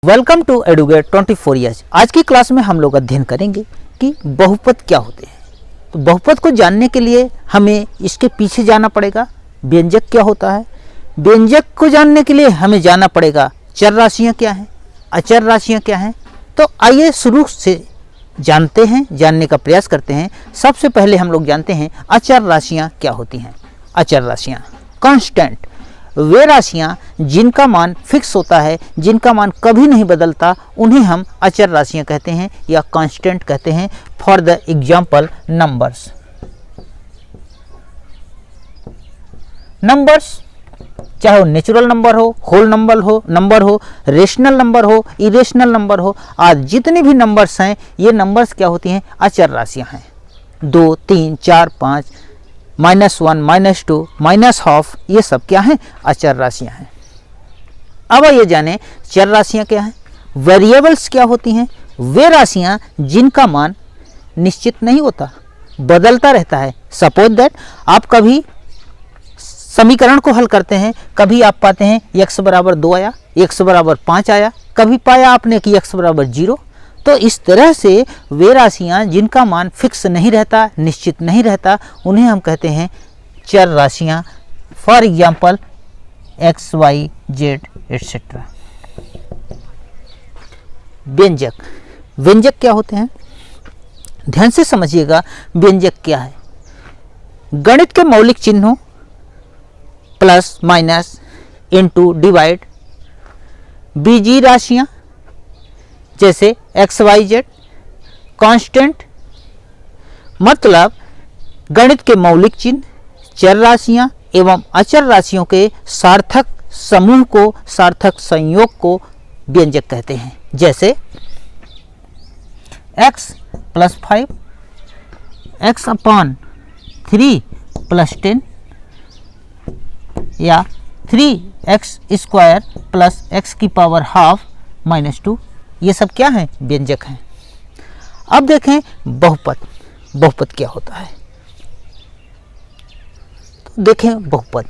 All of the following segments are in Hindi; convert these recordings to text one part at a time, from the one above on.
Welcome to educate 24 years. आज की क्लास में हम लोग अध्ययन करेंगे कि बहुपद क्या होते हैं। तो बहुपद को जानने के लिए हमें इसके पीछे जाना पड़ेगा। व्यंजक क्या होता है, व्यंजक को जानने के लिए हमें जाना पड़ेगा चर राशियाँ क्या हैं, अचर राशियाँ क्या हैं। तो आइए शुरू से जानने का प्रयास करते हैं। सबसे पहले हम लोग जानते हैं अचर राशियाँ क्या होती हैं। अचर राशियाँ कांस्टेंट, वे राशियाँ जिनका मान फिक्स होता है, जिनका मान कभी नहीं बदलता, उन्हें हम अचर राशियाँ कहते हैं या कांस्टेंट कहते हैं। फॉर द एग्जाम्पल नंबर्स, चाहे वो नेचुरल नंबर हो, होल नंबर हो, रेशनल नंबर हो, इरेशनल नंबर हो, आज जितने भी नंबर्स हैं ये नंबर्स क्या होती हैं, अचर राशियाँ हैं। 2, 3, 4, 5, -1, -2, -½ ये सब क्या हैं, अचर राशियां हैं। अब ये जाने चर राशियां क्या हैं। वेरिएबल्स क्या होती हैं, वे राशियां जिनका मान निश्चित नहीं होता, बदलता रहता है। सपोज दैट आप कभी समीकरण को हल करते हैं, कभी आप पाते हैं x = 2 आया, x = 5 आया, कभी पाया आपने कि x = 0। तो इस तरह से वे राशियाँ जिनका मान फिक्स नहीं रहता, निश्चित नहीं रहता, उन्हें हम कहते हैं चर राशियाँ। For example x, y, z etcetera. व्यंजक क्या होते हैं, ध्यान से समझिएगा। व्यंजक क्या है, गणित के मौलिक चिन्हों प्लस माइनस इनटू डिवाइड, बीजीय राशियाँ जैसे x, y, z। कांस्टेंट मतलब गणित के मौलिक चिन्ह, चर राशियां एवं अचर राशियों के सार्थक समूह को, सार्थक संयोग को व्यंजक कहते हैं। जैसे x + 5, x/3 + 10 या 3x² + x⁻² - 2, ये सब क्या है, व्यंजक हैं। अब देखें बहुपद क्या होता है। तो देखें बहुपद,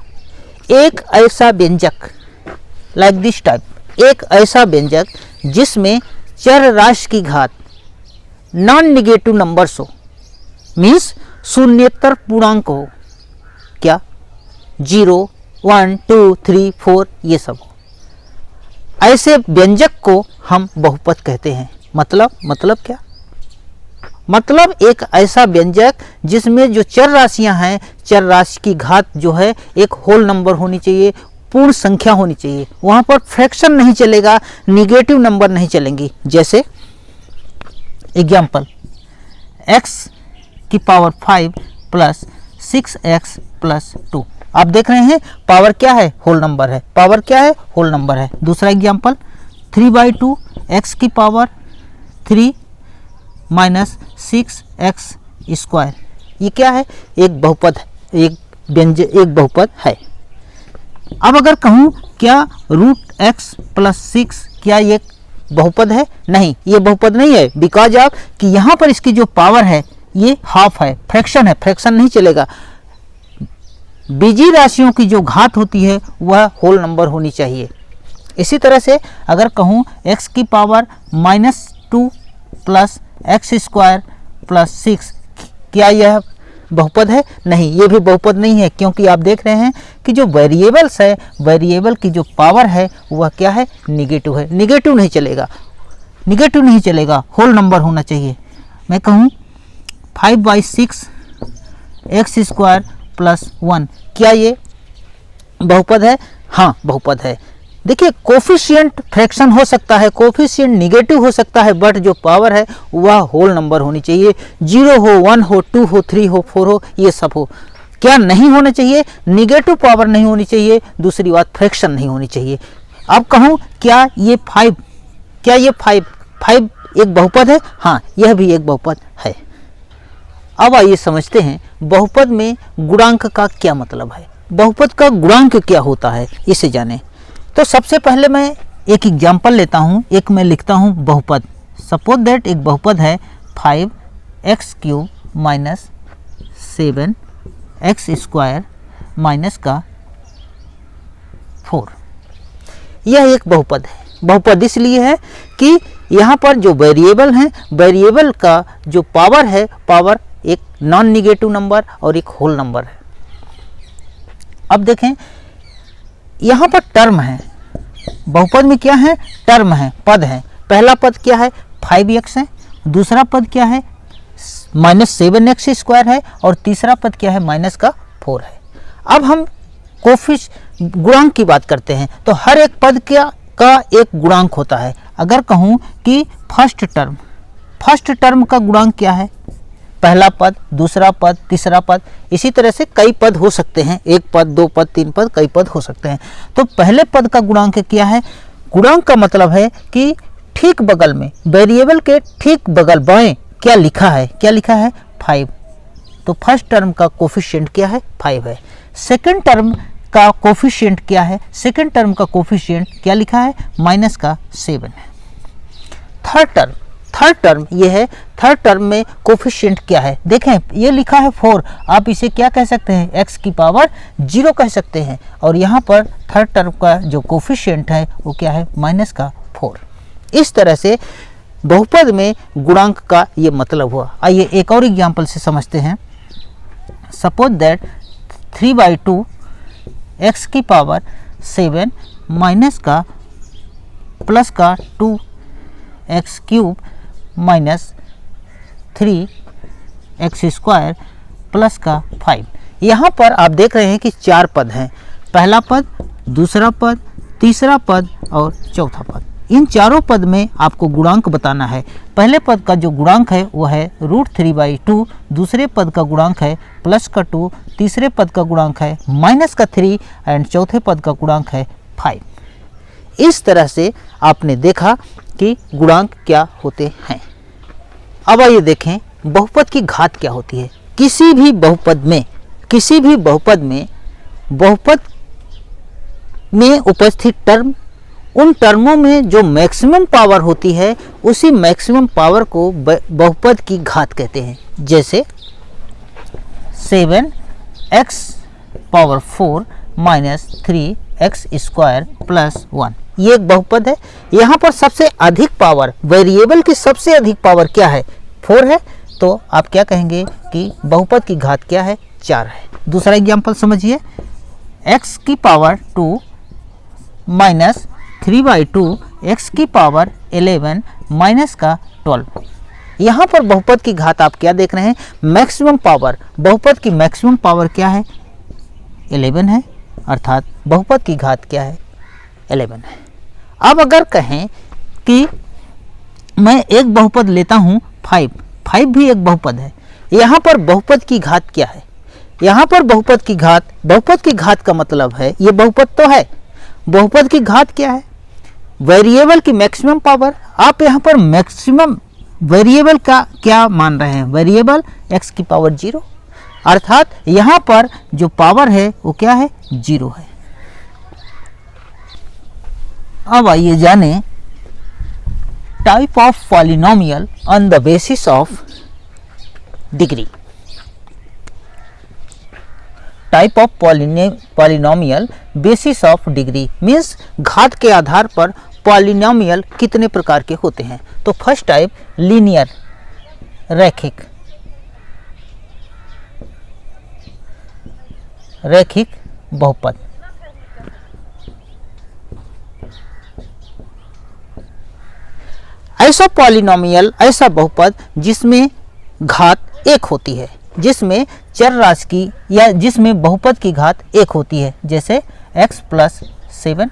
एक ऐसा व्यंजक लाइक दिस टाइप, एक ऐसा व्यंजक जिसमें चर राशि की घात नॉन निगेटिव नंबर्स हो, मीन्स शून्येतर पूर्णांक हो। क्या, 0, 1, 2, 3, 4 ये सब हो। ऐसे व्यंजक को हम बहुपद कहते हैं। मतलब क्या, मतलब एक ऐसा व्यंजक जिसमें जो चर राशियां हैं, चर राशि की घात जो है एक होल नंबर होनी चाहिए, पूर्ण संख्या होनी चाहिए। वहां पर फ्रैक्शन नहीं चलेगा, निगेटिव नंबर नहीं चलेंगी। जैसे एग्जाम्पल x⁵ + 6x + 2। आप देख रहे हैं पावर क्या है, होल नंबर है। पावर क्या है, होल नंबर है। दूसरा एग्जाम्पल 3/2 x⁵ - 6x²। ये क्या है, एक बहुपद है, एक बहुपद है। अब अगर कहूँ क्या √x + 6 क्या ये बहुपद है, नहीं, ये बहुपद नहीं है। बिकॉज ऑफ कि यहाँ पर इसकी जो पावर है ये हाफ है, फ्रैक्शन है, फ्रैक्शन नहीं चलेगा। बीजीय राशियों की जो घात होती है वह होल नंबर होनी चाहिए। इसी तरह से अगर कहूँ x⁻² + x² + 6 क्या यह बहुपद है, नहीं, ये भी बहुपद नहीं है। क्योंकि आप देख रहे हैं कि जो वेरिएबल्स है, वेरिएबल की जो पावर है वह क्या है, निगेटिव है। निगेटिव नहीं चलेगा, होल नंबर होना चाहिए। मैं कहूँ 5/6 x² + 1 क्या ये बहुपद है, हाँ बहुपद है। देखिए कोफिशिएंट फ्रैक्शन हो सकता है, कोफिशिएंट निगेटिव हो सकता है, बट जो पावर है वह होल नंबर होनी चाहिए। 0 हो, 1 हो, 2 हो, 3 हो, 4 हो, ये सब हो। क्या नहीं होना चाहिए, निगेटिव पावर नहीं होनी चाहिए। दूसरी बात, फ्रैक्शन नहीं होनी चाहिए। अब कहूँ क्या ये 5 एक बहुपद है, हाँ यह भी एक बहुपद है। अब आइए समझते हैं बहुपद में गुणांक का क्या मतलब है, बहुपद का गुणांक क्या होता है, इसे जानें। तो सबसे पहले मैं एक एग्जाम्पल लेता हूँ, एक मैं लिखता हूँ बहुपद। सपोज दैट एक बहुपद है 5x³ - 7x² - 4। यह एक बहुपद है। बहुपद इसलिए है कि यहाँ पर जो वेरिएबल हैं, वेरिएबल का जो पावर है, पावर एक नॉन निगेटिव नंबर और एक होल नंबर है। अब देखें यहाँ पर टर्म है, बहुपद में क्या है, टर्म है, पद है। पहला पद क्या है, 5x है, दूसरा पद क्या है, -7x स्क्वायर है, और तीसरा पद क्या है, माइनस का 4 है। अब हम गुणांक की बात करते हैं, तो हर एक पद का एक गुणांक होता है। अगर कहूँ कि फर्स्ट टर्म का गुणांक क्या है, पहला पद, दूसरा पद, तीसरा पद, इसी तरह से कई पद हो सकते हैं, एक पद, दो पद, तीन पद, कई पद हो सकते हैं। तो पहले पद का गुणांक क्या है, गुणांक का मतलब है कि ठीक बगल में, वेरिएबल के ठीक बगल बाएं क्या लिखा है, 5। तो फर्स्ट टर्म का कोफिशिएंट क्या है, 5 है। सेकंड टर्म का कोफिशिएंट क्या है, सेकंड टर्म का कोफिशिएंट क्या लिखा है, -7 है। थर्ड टर्म ये है, थर्ड टर्म में कोफिशिएंट क्या है, देखें ये लिखा है 4, आप इसे क्या कह सकते हैं, x की पावर 0 कह सकते हैं। और यहाँ पर थर्ड टर्म का जो कोफिशिएंट है वो क्या है, -4। इस तरह से बहुपद में गुणांक का ये मतलब हुआ। आइए एक और एग्जाम्पल से समझते हैं। सपोज दैट 3/2 x की पावर 7 माइनस का प्लस का 2x³ -3x स्क्वायर प्लस का 5। यहाँ पर आप देख रहे हैं कि 4 पद हैं, पहला पद, दूसरा पद, तीसरा पद और चौथा पद। इन चारों पद में आपको गुणांक बताना है। पहले पद का जो गुणांक है वो है √3/2, दूसरे पद का गुणांक है प्लस का 2, तीसरे पद का गुणांक है -3 एंड चौथे पद का गुणांक है 5। इस तरह से आपने देखा कि गुणांक क्या होते हैं। अब आइए देखें बहुपद की घात क्या होती है। किसी भी बहुपद में उपस्थित टर्म, उन टर्मों में जो मैक्सिमम पावर होती है, उसी मैक्सिमम पावर को बहुपद की घात कहते हैं। जैसे 7x⁴ -3x स्क्वायर प्लस 1, ये एक बहुपद है। यहाँ पर सबसे अधिक पावर, वेरिएबल की सबसे अधिक पावर क्या है, 4 है। तो आप क्या कहेंगे कि बहुपद की घात क्या है, 4 है। दूसरा एग्जाम्पल समझिए, x की पावर 2 -3/2 x की पावर 11 माइनस का 12। यहाँ पर बहुपद की घात आप क्या देख रहे हैं, मैक्सिमम पावर। बहुपद की मैक्सिमम पावर क्या है, 11 है, अर्थात बहुपद की घात क्या है, 11 है। अब अगर कहें कि मैं एक बहुपद लेता हूँ 5 भी एक बहुपद है, यहाँ पर बहुपद की घात क्या है, यहाँ पर बहुपद की घात का मतलब है ये बहुपद तो है, बहुपद की घात क्या है, वेरिएबल की मैक्सिमम पावर। आप यहाँ पर मैक्सिमम वेरिएबल का क्या मान रहे हैं, वेरिएबल x की पावर 0, अर्थात यहाँ पर जो पावर है वो क्या है, 0 है। अब आइए जानें type of polynomial on the basis of degree. Type of polynomial basis of degree means घात के आधार पर पॉलिनोमियल कितने प्रकार के होते हैं। तो फर्स्ट टाइप लीनियर, रैखिक बहुपद। ऐसा पॉलिनोमियल, ऐसा बहुपद जिसमें घात 1 होती है, जिसमें चर राशि की या जिसमें बहुपद की घात 1 होती है। जैसे x + 7,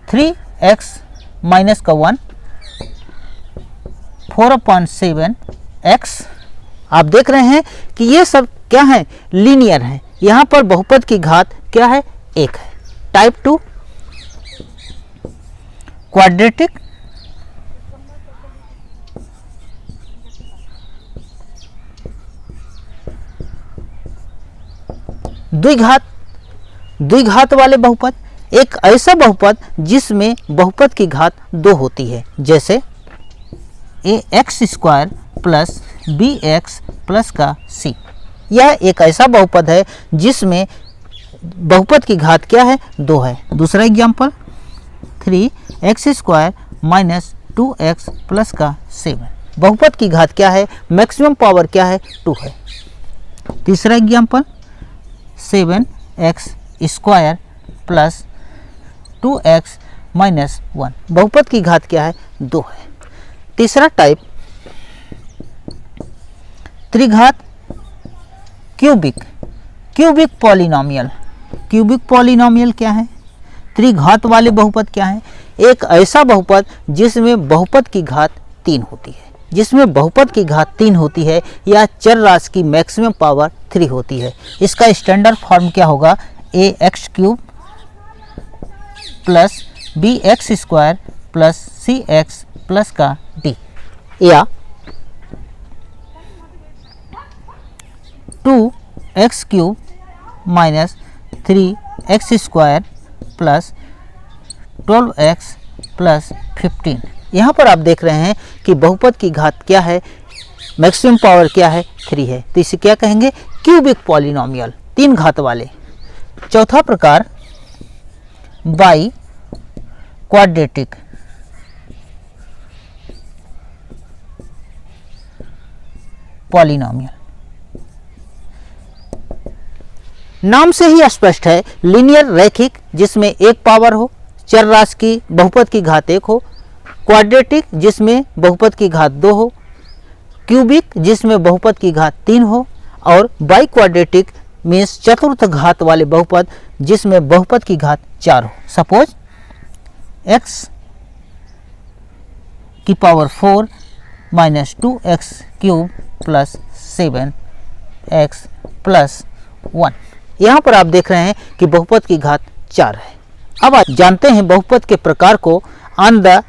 3x - 1, 4/7x। आप देख रहे हैं कि ये सब क्या है, लीनियर है। यहाँ पर बहुपद की घात क्या है, 1 है। टाइप 2 क्वाड्रेटिक, द्विघात वाले बहुपद। एक ऐसा बहुपद जिसमें बहुपद की घात 2 होती है, जैसे ax² + bx + का c। यह एक ऐसा बहुपद है जिसमें बहुपद की घात क्या है, 2 है। दूसरा example 3x² minus 2x plus का 7। बहुपद की घात क्या है, मैक्सिमम पावर क्या है, 2 है। तीसरा example 7x² plus 2x minus 1। बहुपद की घात क्या है, 2 है। तीसरा टाइप त्रिघात क्यूबिक पॉलिनोमियल। क्यूबिक पॉलिनोमियल क्या है, त्रिघात वाले बहुपद क्या है, एक ऐसा बहुपद जिसमें बहुपद की घात 3 होती है, जिसमें बहुपद की घात 3 होती है या चर राशि की मैक्सिमम पावर 3 होती है। इसका स्टैंडर्ड फॉर्म क्या होगा, ax³ plus bx² plus cx plus का d, या 2x³ minus 3x² plus 12x plus 15। यहाँ पर आप देख रहे हैं कि बहुपद की घात क्या है, मैक्सिमम पावर क्या है, 3 है, तो इसे क्या कहेंगे, क्यूबिक पॉलिनोमियल, 3 घात वाले। चौथा प्रकार बाई क्वाड्रेटिक। पॉलिनोमियल नाम से ही स्पष्ट है, लीनियर रैखिक जिसमें एक पावर हो, चर राशि की बहुपद की घात 1 हो, क्वाड्रेटिक जिसमें बहुपद की घात 2 हो, क्यूबिक जिसमें बहुपद की घात 3 हो, और बाई क्वाड्रेटिक मीन्स चतुर्थ घात वाले बहुपद जिसमें बहुपद की घात 4 हो। सपोज x की power 4 minus 2x³ plus 7x plus 1। यहाँ पर आप देख रहे हैं कि बहुपद की घात 4 है। अब आप जानते हैं बहुपद के प्रकार को on the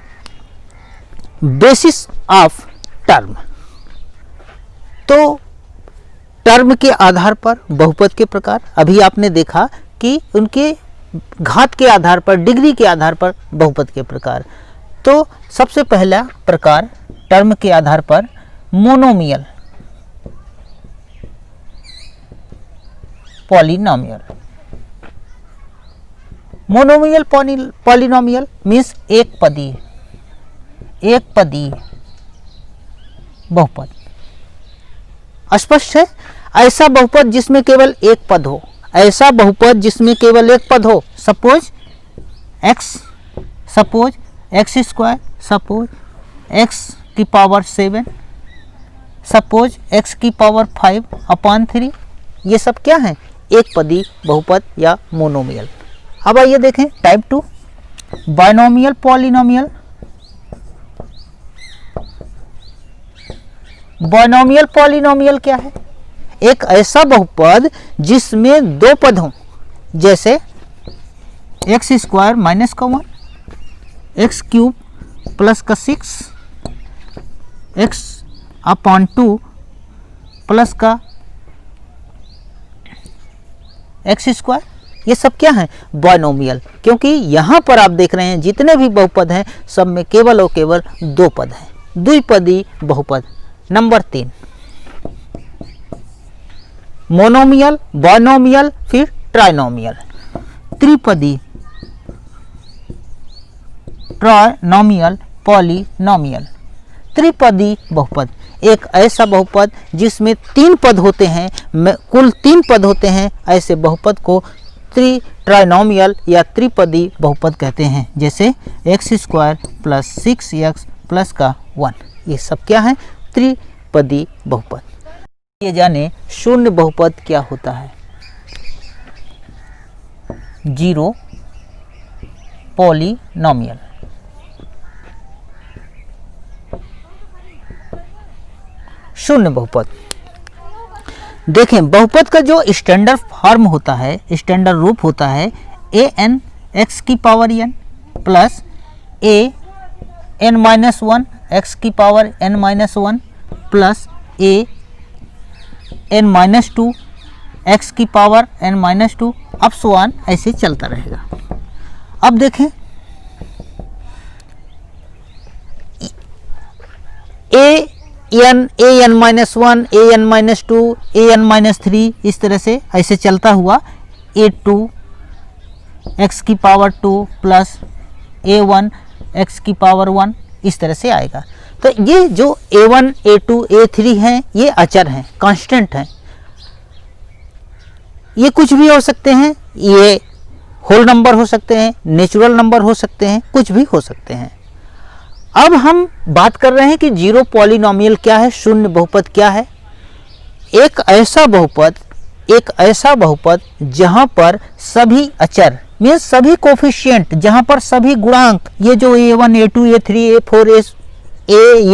basis of term. तो टर्म के आधार पर बहुपद के प्रकार, अभी आपने देखा कि उनके घात के आधार पर, डिग्री के आधार पर बहुपद के प्रकार। तो सबसे पहला प्रकार टर्म के आधार पर monomial polynomial. Monomial polynomial means एक पदी बहुपद। स्पष्ट है, ऐसा बहुपद जिसमें केवल एक पद हो, ऐसा बहुपद जिसमें केवल एक पद हो। Suppose x square, suppose x की पावर 7, सपोज x की पावर 5/3। ये सब क्या है, एक पदी बहुपद या मोनोमियल। अब आइए देखें type 2 binomial polynomial. Binomial polynomial क्या है, एक ऐसा बहुपद जिसमें 2 पद हों, जैसे x² माइनस का 1, x³ प्लस का 6, x/2 प्लस का x²। ये सब क्या है, बाइनोमियल। क्योंकि यहाँ पर आप देख रहे हैं जितने भी बहुपद हैं सब में केवल और केवल 2 पद हैं, द्विपदी बहुपद। नंबर 3 मोनोमियल, बाइनोमियल, फिर ट्राइनोमियल। त्रिपदी ट्राइनोमियल पॉलिनोमियल। त्रिपदी बहुपद, एक ऐसा बहुपद जिसमें 3 पद होते हैं, कुल 3 पद होते हैं, ऐसे बहुपद को ट्राइनोमियल या त्रिपदी बहुपद कहते हैं। जैसे x² प्लस 6x प्लस का 1। ये सब क्या है, त्रिपदी बहुपद। ये जाने शून्य बहुपद क्या होता है। 0 पॉलिनोमियल। शून्य बहुपद देखें, बहुपद का जो स्टैंडर्ड फॉर्म होता है, स्टैंडर्ड रूप होता है an x की power n plus an-1 x की power n-1 plus an-2 x की power n-2 up so on, ऐसे चलता रहेगा। अब देखें an-1, an-2, an-3, इस तरह से ऐसे चलता हुआ a2 x की पावर 2 प्लस a1 x की पावर 1, इस तरह से आएगा। तो ये जो a1 a2 a3 हैं ये अचर हैं, कांस्टेंट हैं। ये कुछ भी हो सकते हैं, ये होल नंबर हो सकते हैं, नेचुरल नंबर हो सकते हैं, कुछ भी हो सकते हैं। अब हम बात कर रहे हैं कि जीरो पॉलिनोमियल क्या है, शून्य बहुपद क्या है। एक ऐसा बहुपद जहां पर सभी अचर मीन्स सभी कोफिशिएंट, जहां पर सभी गुणांक, ये जो a1 a2 a3 a4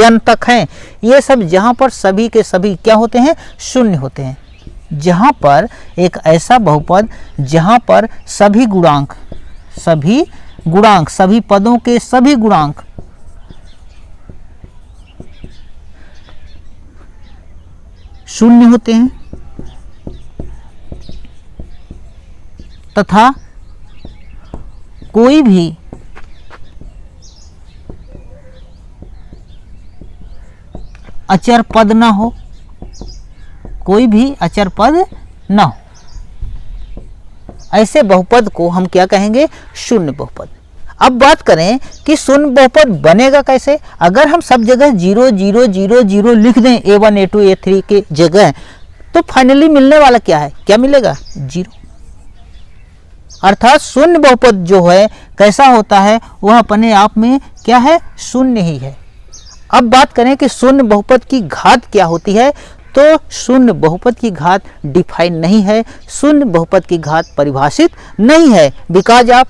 an तक हैं, ये सब जहां पर सभी के सभी क्या होते हैं, शून्य होते हैं। जहां पर एक ऐसा बहुपद जहां पर सभी गुणांक सभी पदों के सभी गुणांक शून्य होते हैं तथा कोई भी अचर पद ना हो, कोई भी अचर पद ना हो, ऐसे बहुपद को हम क्या कहेंगे, शून्य बहुपद। अब बात करें कि शून्य बहुपद बनेगा कैसे। अगर हम सब जगह 0 0 0 0 लिख दें a1 a2 a3 के जगह, तो फाइनली मिलने वाला क्या है, क्या मिलेगा, 0। अर्थात शून्य बहुपद जो है कैसा होता है, वह अपने आप में क्या है, शून्य ही है। अब बात करें कि शून्य बहुपद की घात क्या होती है, तो शून्य बहुपद की घात डिफाइन नहीं है, शून्य बहुपद की घात परिभाषित नहीं है। बिकॉज आप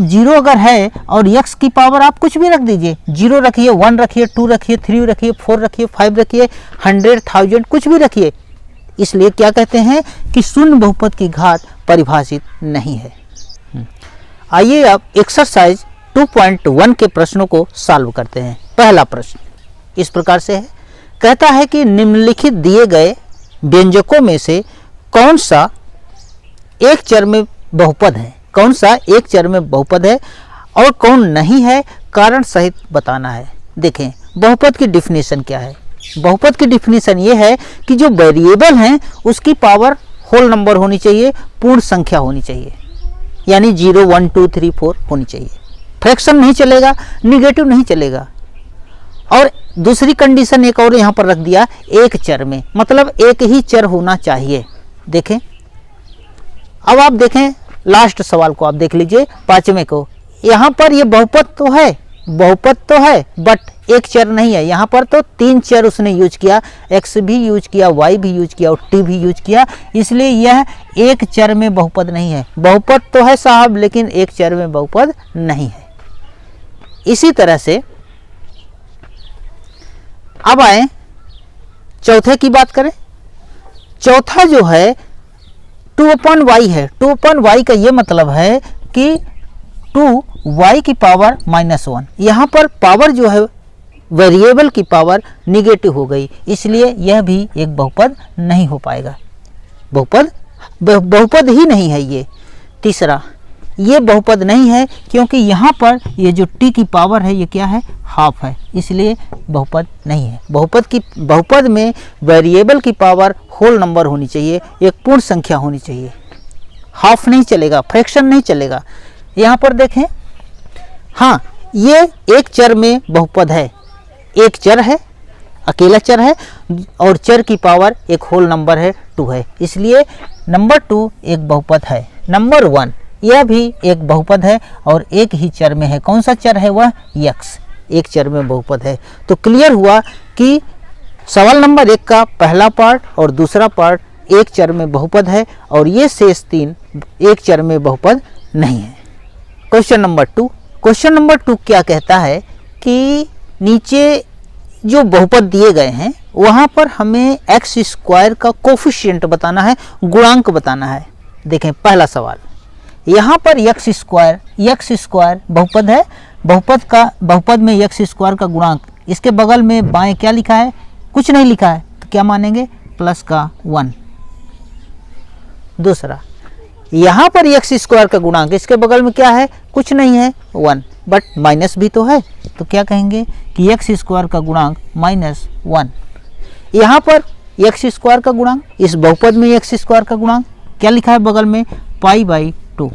0 अगर है और x की पावर आप कुछ भी रख दीजिए, 0 रखिए, 1 रखिए, 2 रखिए, 3 रखिए, 4 रखिए, 5 रखिए, 100 1000 कुछ भी रखिए, इसलिए क्या कहते हैं कि शून्य बहुपद की घात परिभाषित नहीं है। आइए अब एक्सरसाइज 2.1 के प्रश्नों को सॉल्व करते हैं। पहला प्रश्न इस प्रकार से है, कहता है कि निम्नलिखित दिए गए व्यंजकों में से कौन सा एक चर में बहुपद है, कौन सा एक चर में बहुपद है और कौन नहीं है, कारण सहित बताना है। देखें बहुपद की डिफिनीशन क्या है। बहुपद की डिफिनीशन ये है कि जो वेरिएबल हैं उसकी पावर होल नंबर होनी चाहिए, पूर्ण संख्या होनी चाहिए, यानी 0 1 2 3 4 होनी चाहिए। फ्रैक्शन नहीं चलेगा, निगेटिव नहीं चलेगा। और दूसरी कंडीशन एक और यहाँ पर रख दिया, एक चर में, मतलब एक ही चर होना चाहिए। देखें अब आप देखें लास्ट सवाल को, आप देख लीजिए 5वें को। यहाँ पर ये बहुपद तो है बट एक चर नहीं है। यहाँ पर तो 3 चर उसने यूज किया, x भी यूज किया, y भी यूज किया और t भी यूज किया, इसलिए यह एक चर में बहुपद नहीं है। बहुपद तो है साहब, लेकिन एक चर में बहुपद नहीं है। इसी तरह से अब आए चौथे की बात करें। चौथा जो है 2/y है। 2/y का ये मतलब है कि 2y की पावर -1। यहाँ पर पावर जो है वेरिएबल की पावर निगेटिव हो गई, इसलिए यह भी एक बहुपद नहीं हो पाएगा। बहुपद ही नहीं है ये। तीसरा, ये बहुपद नहीं है क्योंकि यहाँ पर ये जो t की पावर है ये क्या है, हाफ है, इसलिए बहुपद नहीं है। बहुपद में वेरिएबल की पावर होल नंबर होनी चाहिए, एक पूर्ण संख्या होनी चाहिए। हाफ नहीं चलेगा, फ्रैक्शन नहीं चलेगा। यहाँ पर देखें, हाँ ये एक चर में बहुपद है, एक चर है, अकेला चर है और चर की पावर एक होल नंबर है 2 है, इसलिए नंबर 2 एक बहुपद है। नंबर 1 यह भी एक बहुपद है और एक ही चर में है। कौन सा चर है, वह x, एक चर में बहुपद है। तो क्लियर हुआ कि सवाल नंबर 1 का पहला पार्ट और दूसरा पार्ट एक चर में बहुपद है और ये शेष 3 एक चर में बहुपद नहीं है। क्वेश्चन नंबर 2 क्या कहता है कि नीचे जो बहुपद दिए गए हैं वहाँ पर हमें x² का कोफिशिएंट बताना है, गुणांक बताना है। देखें पहला सवाल, यहाँ पर x² बहुपद है, बहुपद में x² का गुणांक, इसके बगल में बाएं क्या लिखा है, कुछ नहीं लिखा है, तो क्या मानेंगे, प्लस का 1। दूसरा, यहाँ पर x² का गुणांक, इसके बगल में क्या है, कुछ नहीं है, 1, बट माइनस भी तो है, तो क्या कहेंगे कि x² का गुणांक -1। यहाँ पर x² का गुणांक, इस बहुपद में x² का गुणांक क्या लिखा है बगल में, π/2।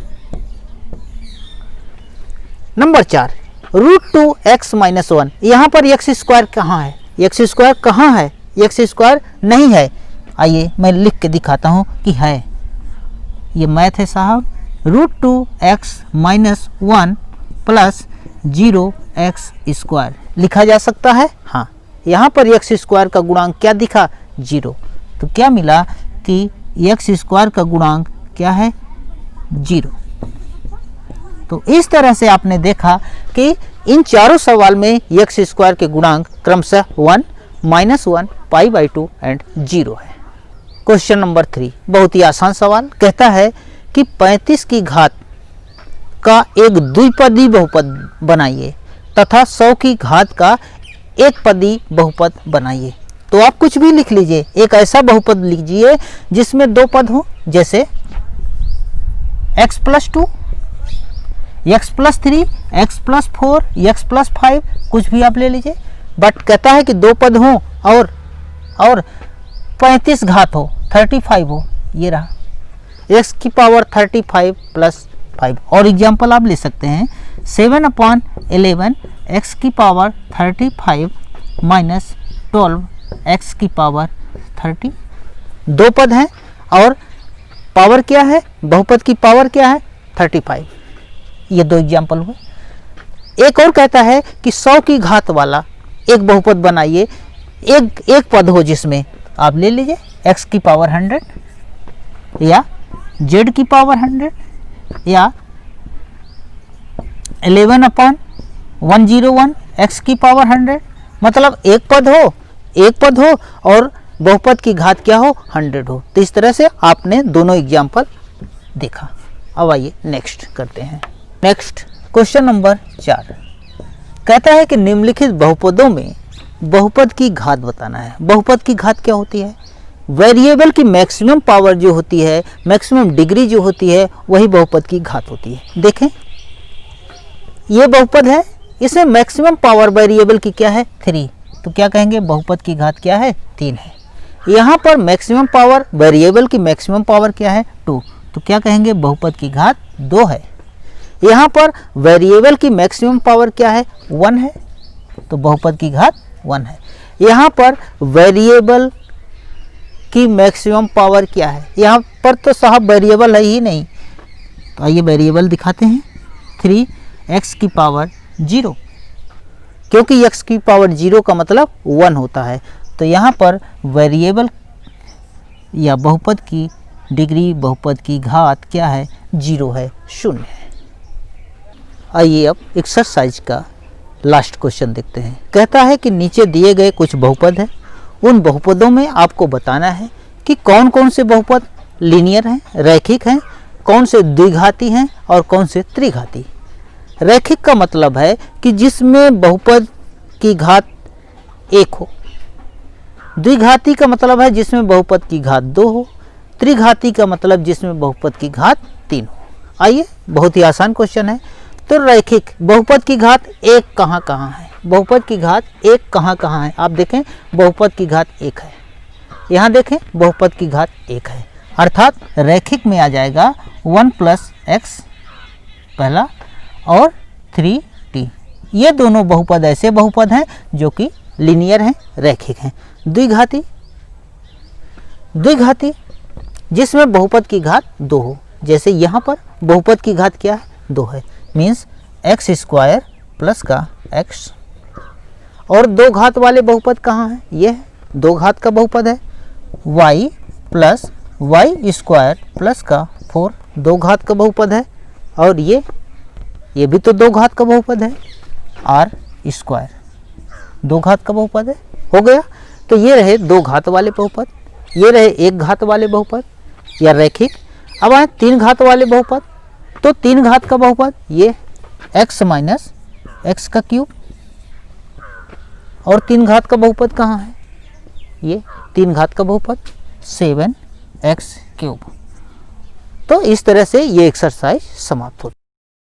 Number 4 √2x-1। यहाँ पर एक्स स्क्वायर कहाँ है? एक्स स्क्वायर कहाँ है? एक्स स्क्वायर नहीं है। आइए मैं लिख के दिखाता हूँ कि है। ये मैथ है साहब। √2x-1 प्लस 0x² लिखा जा सकता है। हाँ, यहाँ पर एक्स स्क्वायर का गुणांक क्या दिखा? 0। तो क्या मिला कि एक्स स्क्वायर का गुणांक क्या है? 0। तो इस तरह से आपने देखा कि इन चारों सवाल में एक्स स्क्वायर के गुणांक क्रमशः 1, -1, π/2 एंड 0 है। क्वेश्चन नंबर 3 बहुत ही आसान सवाल। कहता है कि 35 की घात का एक द्विपदी बहुपद बनाइए तथा 100 की घात का एक पदी बहुपद बनाइए। तो आप कुछ भी लिख लीजिए, एक ऐसा बहुपद लीजिए जिसमें दो पद हो, जैसे x+2, x+3, x+4, x+5, कुछ भी आप ले लीजिए। बट कहता है कि दो पद हो और 35 घात हो, 35 हो। ये रहा x की पावर 35 + 5। और एग्जाम्पल आप ले सकते हैं 7/11 x की पावर 35 - 12 x की पावर 30। दो पद हैं और पावर क्या है? बहुपद की पावर क्या है? 35। ये दो एग्जाम्पल हुए। एक और कहता है कि 100 की घात वाला एक बहुपद बनाइए, एक पद हो जिसमें आप ले लीजिए x की पावर 100 या z की पावर 100 या 11/101 x की पावर 100। मतलब एक पद हो और बहुपद की घात क्या हो? 100 हो। तो इस तरह से आपने दोनों एग्जाम्पल देखा। अब आइए नेक्स्ट करते हैं। नेक्स्ट क्वेश्चन नंबर 4 कहता है कि निम्नलिखित बहुपदों में बहुपद की घात बताना है। बहुपद की घात क्या होती है? वेरिएबल की मैक्सिमम पावर जो होती है, मैक्सिमम डिग्री जो होती है, वही बहुपद की घात होती है। देखें, ये बहुपद है, इसमें मैक्सिमम पावर वेरिएबल की क्या है? 3। तो क्या कहेंगे? बहुपद की घात क्या है? 3 है। यहाँ पर मैक्सिमम पावर वेरिएबल की मैक्सिमम पावर क्या है? 2। तो क्या कहेंगे? बहुपद की घात 2 है। यहाँ पर वेरिएबल की मैक्सिमम पावर क्या है? 1 है। तो बहुपद की घात 1 है। यहाँ पर वेरिएबल की मैक्सिमम पावर क्या है? यहाँ पर तो साहब वेरिएबल है ही नहीं। तो आइए वेरिएबल दिखाते हैं। 3x की पावर 0, क्योंकि x की पावर 0 का मतलब 1 होता है। तो यहाँ पर वेरिएबल या बहुपद की डिग्री, बहुपद की घात क्या है? 0 है, 0 है। आइए अब एक्सरसाइज का लास्ट क्वेश्चन देखते हैं। कहता है कि नीचे दिए गए कुछ बहुपद हैं, उन बहुपदों में आपको बताना है कि कौन कौन से बहुपद लीनियर हैं, रैखिक हैं, कौन से द्विघाती हैं और कौन से त्रिघाती। रैखिक का मतलब है कि जिसमें बहुपद की घात 1 हो। द्विघाती का मतलब है जिसमें बहुपद की घात 2 हो। त्रिघाती का मतलब जिसमें बहुपद की घात 3 हो। आइए, बहुत ही आसान क्वेश्चन है। तो रैखिक बहुपद की घात 1 कहाँ कहाँ है? बहुपद की घात 1 कहाँ कहाँ है? आप देखें, बहुपद की घात 1 है। यहाँ देखें, बहुपद की घात 1 है, अर्थात रैखिक में आ जाएगा 1 + x पहला और 3t। ये दोनों बहुपद ऐसे बहुपद हैं जो कि लीनियर हैं, रैखिक हैं। द्विघाती जिसमें बहुपद की घात 2 हो, जैसे यहाँ पर बहुपद की घात क्या है? 2 है, मीन्स x² प्लस का x। और 2 घात वाले बहुपद कहाँ हैं? ये है, 2 घात का बहुपद है y + y² प्लस का 4, 2 घात का बहुपद है। और ये भी तो 2 घात का बहुपद है, r², 2 घात का बहुपद है। हो गया। तो ये रहे 2 घात वाले बहुपद, ये रहे 1 घात वाले बहुपद या रैखिक। अब आए 3 घात वाले बहुपद। तो 3 घात का बहुपद ये x - x³ और 3 घात का बहुपद कहाँ है? ये 3 घात का बहुपद 7x³। तो इस तरह से ये एक्सरसाइज समाप्त होती है।